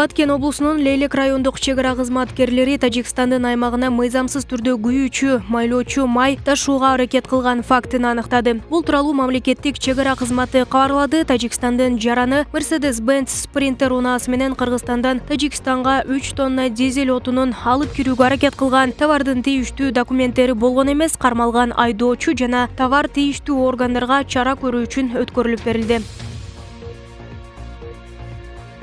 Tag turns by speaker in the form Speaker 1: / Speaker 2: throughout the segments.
Speaker 1: Баткен облусунун Лейлек райондук чек ара кызматкерлери Тажикстандын аймагына мыйзамсыз түрдө күйүүчү, майлоочу май ташууга аракет кылган фактын аныктады. Бул тууралуу мамлекеттик чек ара кызматы кабарлады. Тажикстандын жараны Mercedes-Benz Sprinter унаасы менен Кыргызстандан Тажикстанга 3 тонна дизель отунун алып кирүүгө аракет кылган. Товардын тийиштүү документтери болгон эмес, кармалган айдоочу жана товар тийиштүү органдарга чара көрүү үчүн өткөрүлүп берилди.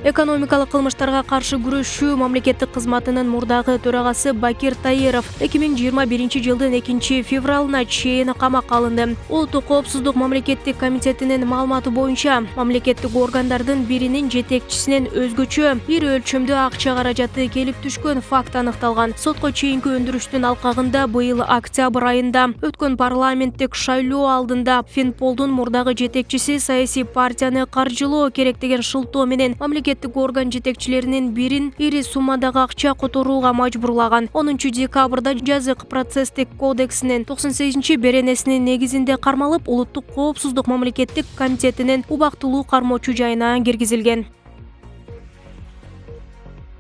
Speaker 1: Экономикалык кылмыштарга каршы күрөшүү мамлекеттик кызматынын мурдагы төрагасы Бакир Таиров 2021 жылдын 2-февралына чейин камакка алынды. Улуттук коопсуздук мамлекеттик комитетинин маалыматы боюнча, мамлекеттик органдардын биринин жетекчисинен өзгөчө бир өлчөмдө акча каражаты келип түшкөн факт аныкталган. Сотко чейинки өндүрүштүн алкагында быйыл октябрь айында өткөн парламенттик шайлоо алдында Финполдун мурдагы жетекчиси саясий партияны каржылоо керек деген шылтоо менен мамлекеттик орган жетекчилеринин бирин ири суммадагы акча которууга мажбурлаган. 10 декабрда жазык процесстик кодексинин 98-беренесинин негизинде кармалып, улуттук коопсуздук мамлекеттик комитетинин убактылуу кармоочу жайына киргизилген.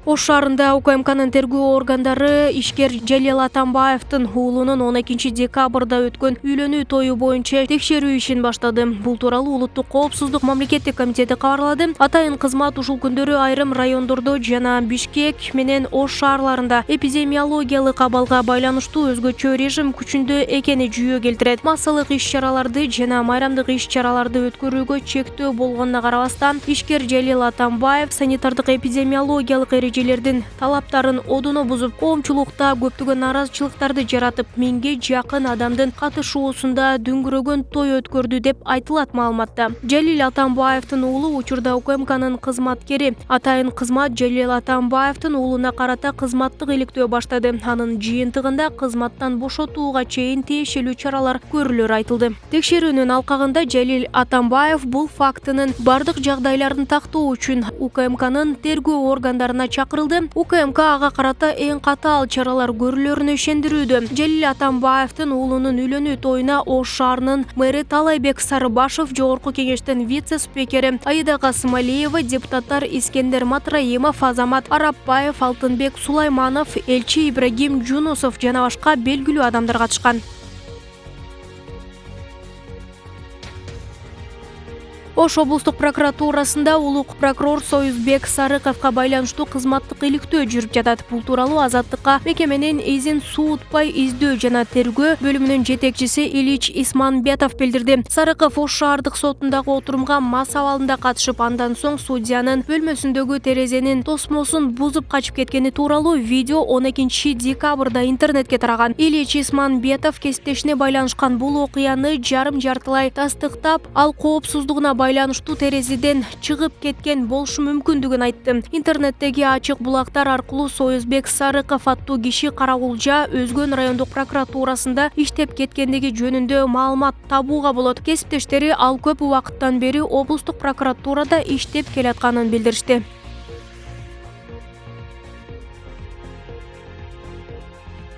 Speaker 1: Ош шаарында УКМКнын тергөө органдары ишкер Жалил Атамбаевдин уулунун 12 декабрда өткөн үйлөнүү тою боюнча текшерүү ишин баштады. Бул тууралуу улуттук коопсуздук мамлекеттик комитети кабарлады. Атайын кызмат ушул күндөрү айрым райондордо жана Бишкек менен Ош шаарларында эпидемиологиялык абалга байланыштуу өзгөчө режим күчүндө экени жүйө келтирет. Массалык иш-чараларды жана майрамдык иш-чараларды өткөрүүгө чектөө болгонуна карабастан, ишкер Жалил Атамбаев санитардык эпидемиологиялык эрежелердин талаптарын одуно бузуп, коомчулукта көптөгөн наразычылыктарды жаратып, 1000ге жакын адамдын катышуусунда дүңгүрөгөн той өткөрдү деп айтылат маалыматта. Жалил Атамбаевдин уулу учурда УКМКнын кызматкери. Атайын кызмат Жалил Атамбаевдин уулуна карата кызматтык иликтөө баштады. Анын жыйынтыгында кызматтан бошотууга чейин тиешелүү чаралар көрүлөрү айтылды. Текшерүүнүн алкагында Жалил Атамбаев бул фактынын бардык жагдайларын тактоо үчүн УКМКнын тергөө органдарына чакырылды. УКМК ага карата эң катаал чаралар көрүлөрүнө ишендирүүдө. Жалил Атамбаевдин уулунун үйлөнүү тоюна Ош шаарынын мэри Талайбек Сарыбашев, жогорку кеңештин вице-спикери Аида Касымалиева, депутаттар Искендер Матраимов, Азамат Арапбаев, Алтынбек Сулайманов, элчи Ибрагим Жунусов жана башка белгилүү адамдар катышкан. Ош облустук прокуратурасында улук прокурор Союзбек Сарыковго байланыштуу кызматтык иликтөө жүрүп жатат. Бул тууралуу Азаттыкка мекеменин изин суутпай издөө жана тергөө бөлүмүнүн жетекчиси Ильич Исманбетов билдирди. Сарыков Ош шаардык сотундагы отурумга мас абалында катышып, андан соң судьянын бөлмөсүндөгү терезенин тосмосун бузуп качып кеткени тууралуу видео 12 декабрда интернетке тараган. Ильич Исманбетов кесиптешине байланышкан бул окуяны жарым-жартылай тастыктап, ал коопсуздугуна байланыштуу терезеден чыгып кеткен болушу мүмкүндүгүн айтты. Интернеттеги ачык булактар аркылуу Союзбек Сарыков аттуу киши Карагулжа Өзгөн райондук прокуратурасында иштеп кеткендиги жөнүндө маалымат табууга болот. Кесиптештери ал көп убакыттан бери облустук прокуратурада иштеп келатканын билдиришти.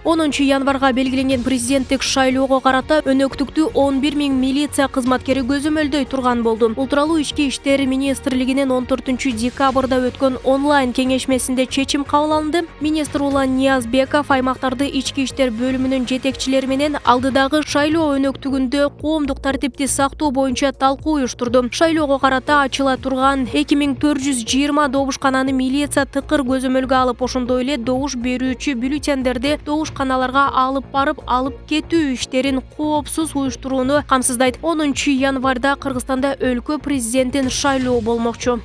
Speaker 1: 10 январга белгиленген президенттик шайлоого карата өнөктүктүү 11 000 милиция кызматкери көзөмөлдөй турган болду. Бул тууралуу Ички иштер министрлигинин 14 декабрда өткөн онлайн кеңешмесинде чечим кабыл алынды. Министр Улан Ниязбеков аймактарды ички иштер бөлүмүнүн жетекчилери менен алдыдагы шайлоо өнөктүгүндө коомдук тартипти сактоо боюнча талкуу уюштурду. Шайлоого карата ачыла турган 2420 добушкананы милиция тыкыр көзөмөлгө алып, ошондой эле добуш берүүчү бюллетендерди добушканаларга алып барып алып кетүү иштерин коопсуз уюштурууну камсыздайт. 10 январда Кыргызстанда өлкө президентин шайлоо болмокчу.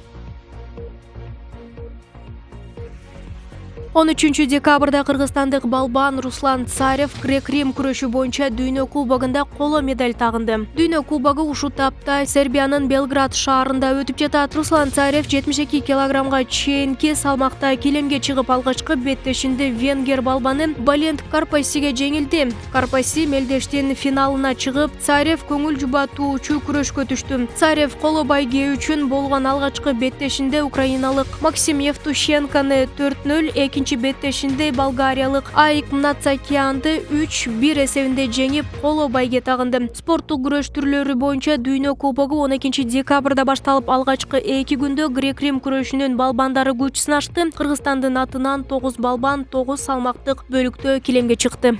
Speaker 1: 13 декабрда кыргызстандык балбан Руслан Царев грек-рим күрөшү боюнча дүйнө кубогунда коло медаль тагынды. Дүйнө кубогу ушул тапта Сербиянын Белград шаарында өтүп жатат. Руслан Царев 72 килограммга чейинки салмакта килемге чыгып алгачкы беттешинде венгер балбаны Балент Карпасиге жеңилди. Карпаси мелдештин финалына чыгып, Царев көңүл жубатуучу күрөшкө түштү. Царев коло байге үчүн болгон алгачкы беттешинде украиналык Максим Евтушенконы 4-0, экинчи беттешинде болгариялык Аик Мнацакиянды 3-1 эсебинде жеңип, коло байге тагынды. Спорттук күрөш түрлөрү боюнча Дүйнө кубогу 12 декабрда башталып, алгачкы 2 күндө грек-рим күрөшүнүн балбандары күч сынашты. Кыргызстандын атынан 9 балбан 9 салмактык бөлүктө килемге чыкты.